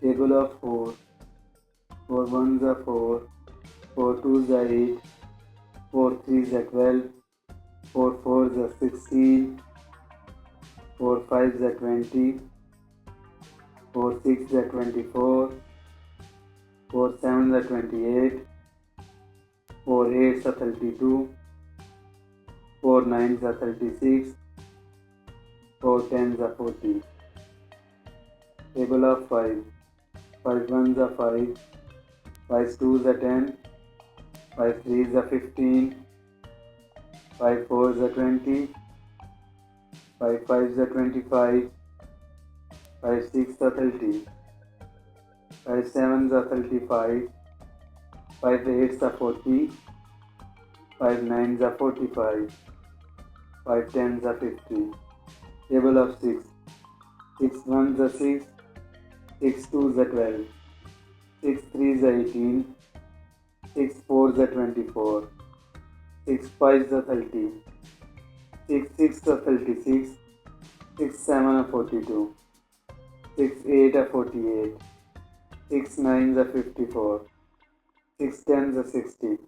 Table of 4. 4 ones are 4. 4 twos are 8. 4 threes are 12. 4 fours are 16. 4 fives are 20. 4 sixes are 24. 4 sevens are 28. 4 eights are 32. 4 nines are 36. 4 tens are 40. Table of 5. 5 ones are 5. 5 twos are 10. 5 threes are 15. 5 fours are 20. 5 fives are 25. 5 sixes are 30. 5 sevens are 35. 5 eights are 40. 5 nines are 45. 5 tens are 50. Table of 6. 6 ones are 6. 6 twos are 12. 6 threes are 18. 6 fours are 24. 6 fives are 30. 6 sixes are 36. 6 7 are 42. 6 8 are 48. 6 nines are 54. 6 tens are 60.